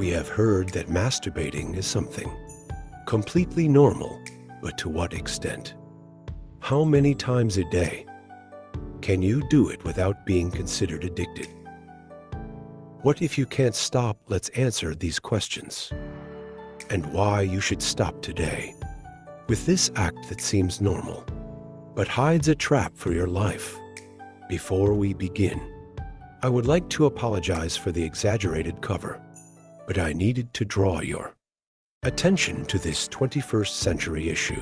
We have heard that masturbating is something completely normal, but to what extent? How many times a day? Can you do it without being considered addicted? What if you can't stop? Let's answer these questions. And why you should stop today with this act that seems normal, but hides a trap for your life. Before we begin, I would like to apologize for the exaggerated cover, but I needed to draw your attention to this 21st century issue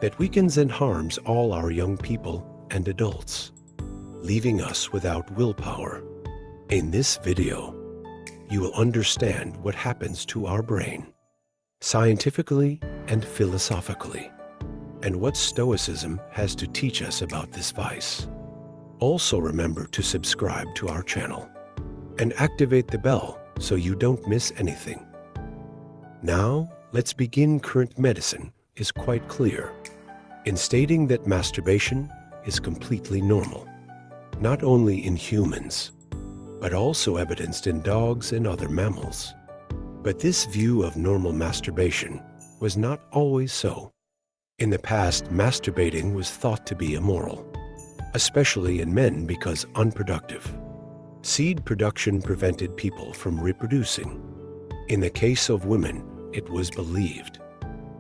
that weakens and harms all our young people and adults, leaving us without willpower. In this video, you will understand what happens to our brain, scientifically and philosophically, and what Stoicism has to teach us about this vice. Also remember to subscribe to our channel and activate the bell so you don't miss anything. Now, let's begin. Current medicine is quite clear in stating that masturbation is completely normal, not only in humans, but also evidenced in dogs and other mammals. But this view of normal masturbation was not always so. In the past, masturbating was thought to be immoral, especially in men because unproductive. Seed production prevented people from reproducing. In the case of women, it was believed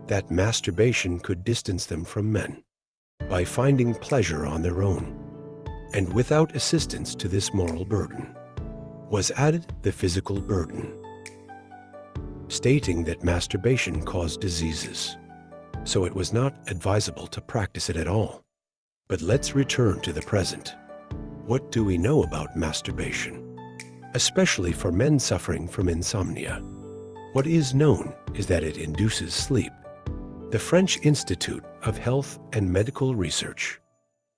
that masturbation could distance them from men by finding pleasure on their own. And without assistance to this moral burden was added the physical burden, stating that masturbation caused diseases, so it was not advisable to practice it at all. But let's return to the present. What do we know about masturbation, especially for men suffering from insomnia? What is known is that it induces sleep. The French Institute of Health and Medical Research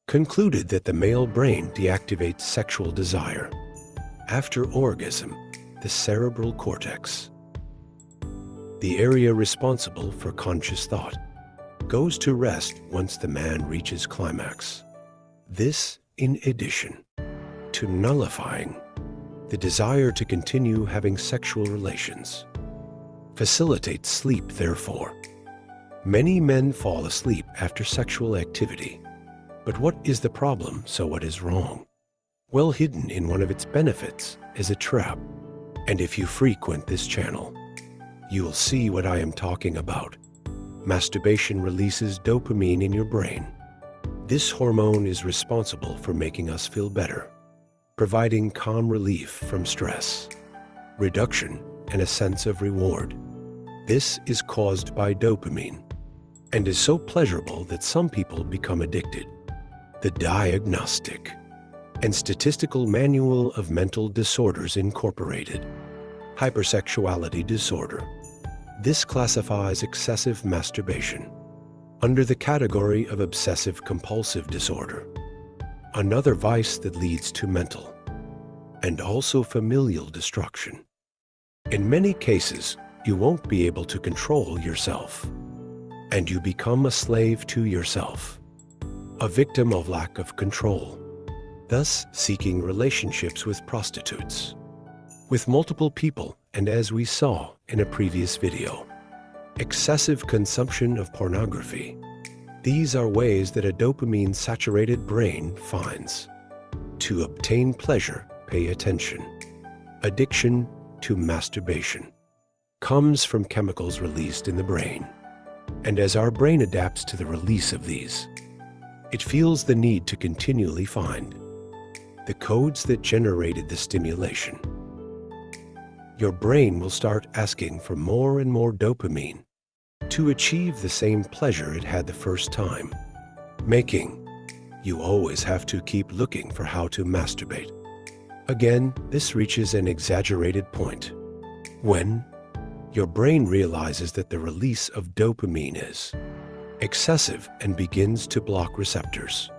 concluded that the male brain deactivates sexual desire after orgasm, the cerebral cortex, the area responsible for conscious thought, goes to rest once the man reaches climax. This, in addition to nullifying the desire to continue having sexual relations, facilitates sleep. Therefore, many men fall asleep after sexual activity. But what is the problem? So what is wrong? Well, hidden in one of its benefits is a trap. And if you frequent this channel, you'll see what I am talking about. Masturbation releases dopamine in your brain. This hormone is responsible for making us feel better, providing calm relief from stress, reduction, and a sense of reward. This is caused by dopamine and is so pleasurable that some people become addicted. The Diagnostic and Statistical Manual of Mental Disorders Incorporated. Hypersexuality disorder. This classifies excessive masturbation under the category of obsessive-compulsive disorder, another vice that leads to mental and also familial destruction. In many cases, you won't be able to control yourself, and you become a slave to yourself, a victim of lack of control, thus seeking relationships with prostitutes, with multiple people, and as we saw in a previous video, excessive consumption of pornography. These are ways that a dopamine-saturated brain finds to obtain pleasure. Pay attention. Addiction to masturbation comes from chemicals released in the brain, and as our brain adapts to the release of these, it feels the need to continually find the codes that generated the stimulation. Your brain will start asking for more and more dopamine to achieve the same pleasure it had the first time, making you always have to keep looking for how to masturbate. Again, this reaches an exaggerated point when your brain realizes that the release of dopamine is excessive and begins to block receptors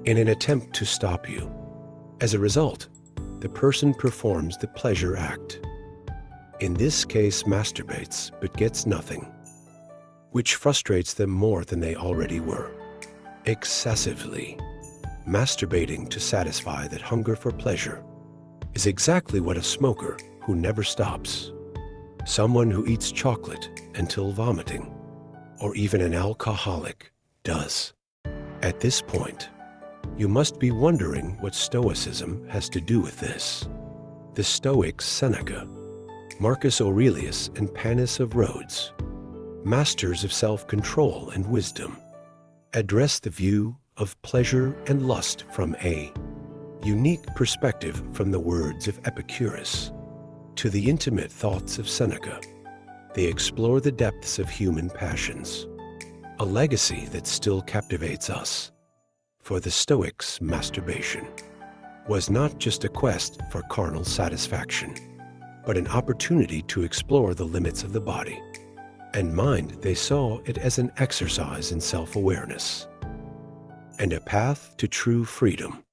in an attempt to stop you. As a result, the person performs the pleasure act. In this case, masturbates, but gets nothing, which frustrates them more than they already were. Excessively masturbating to satisfy that hunger for pleasure is exactly what a smoker who never stops someone who eats chocolate until vomiting, or even an alcoholic does. At this point, you must be wondering what Stoicism has to do with this. The Stoics Seneca, Marcus Aurelius, and Panis of Rhodes, masters of self-control and wisdom, address the view of pleasure and lust from a unique perspective, from the words of Epicurus to the intimate thoughts of Seneca. They explore the depths of human passions, a legacy that still captivates us. For the Stoics, masturbation was not just a quest for carnal satisfaction, but an opportunity to explore the limits of the body and mind. They saw it as an exercise in self-awareness and a path to true freedom.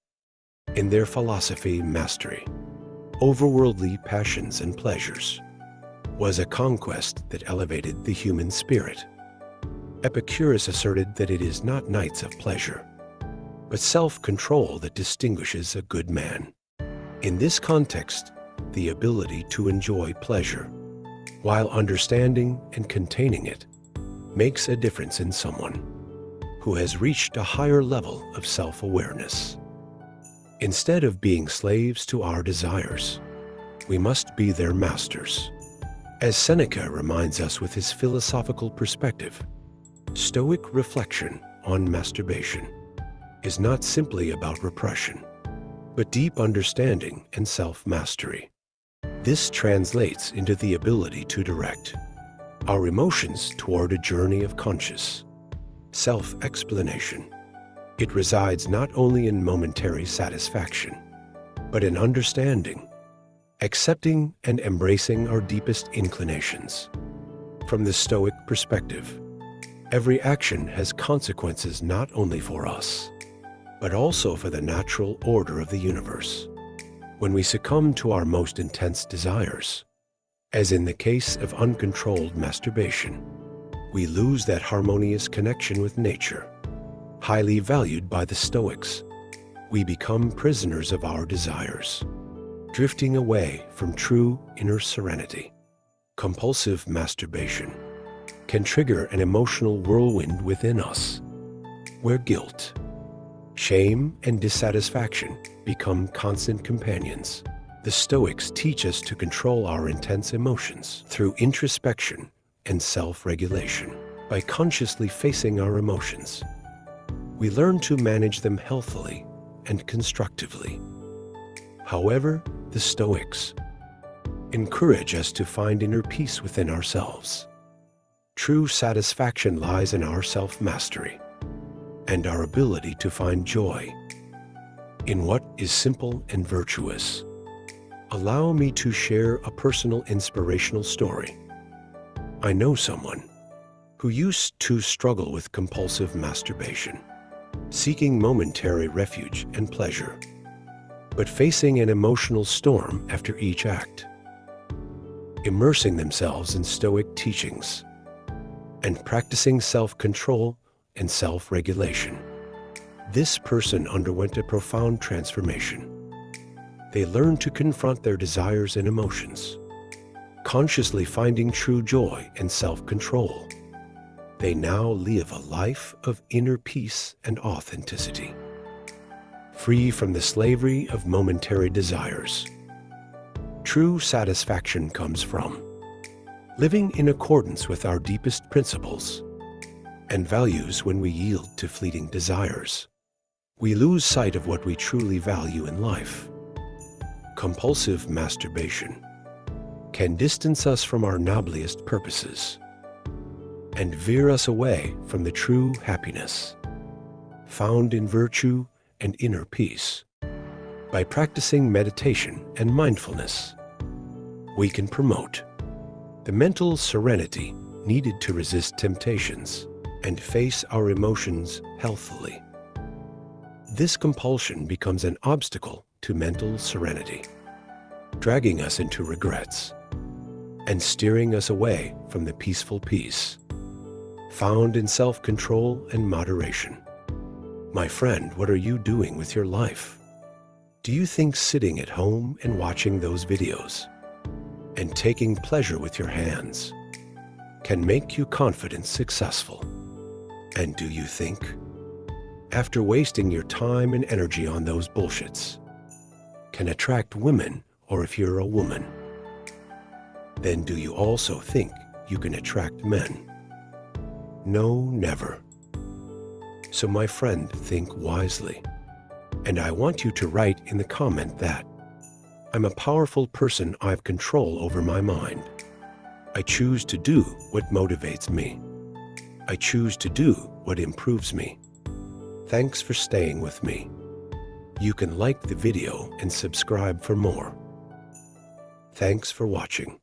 In their philosophy, mastery over worldly passions and pleasures was a conquest that elevated the human spirit. Epicurus asserted that it is not nights of pleasure, but self-control that distinguishes a good man. In this context, the ability to enjoy pleasure while understanding and containing it makes a difference in someone who has reached a higher level of self-awareness. Instead of being slaves to our desires, we must be their masters. As Seneca reminds us with his philosophical perspective, Stoic reflection on masturbation is not simply about repression, but deep understanding and self-mastery. This translates into the ability to direct our emotions toward a journey of conscious self-explanation. It resides not only in momentary satisfaction, but in understanding, accepting, and embracing our deepest inclinations. From the Stoic perspective, every action has consequences not only for us, but also for the natural order of the universe. When we succumb to our most intense desires, as in the case of uncontrolled masturbation, we lose that harmonious connection with nature, highly valued by the Stoics. We become prisoners of our desires, drifting away from true inner serenity. Compulsive masturbation can trigger an emotional whirlwind within us, where guilt, shame, and dissatisfaction become constant companions. The Stoics teach us to control our intense emotions through introspection and self-regulation. By consciously facing our emotions, we learn to manage them healthily and constructively. However, the Stoics encourage us to find inner peace within ourselves. True satisfaction lies in our self-mastery and our ability to find joy in what is simple and virtuous. Allow me to share a personal inspirational story. I know someone who used to struggle with compulsive masturbation, seeking momentary refuge and pleasure, but facing an emotional storm after each act. Immersing themselves in Stoic teachings and practicing self-control and self-regulation, this person underwent a profound transformation. They learned to confront their desires and emotions, consciously finding true joy and self-control. They now live a life of inner peace and authenticity, free from the slavery of momentary desires. True satisfaction comes from living in accordance with our deepest principles and values. When we yield to fleeting desires, we lose sight of what we truly value in life. Compulsive masturbation can distance us from our noblest purposes and veer us away from the true happiness found in virtue and inner peace. By practicing meditation and mindfulness, we can promote the mental serenity needed to resist temptations and face our emotions healthily. This compulsion becomes an obstacle to mental serenity, dragging us into regrets and steering us away from the peaceful peace found in self-control and moderation. My friend, what are you doing with your life? Do you think sitting at home and watching those videos and taking pleasure with your hands can make you confident, successful. And do you think, after wasting your time and energy on those bullshits, can attract women, or if you're a woman, then do you also think you can attract men? No, never. So my friend, think wisely. And I want you to write in the comment that I'm a powerful person. I have control over my mind. I choose to do what motivates me. I choose to do what improves me. Thanks for staying with me. You can like the video and subscribe for more. Thanks for watching.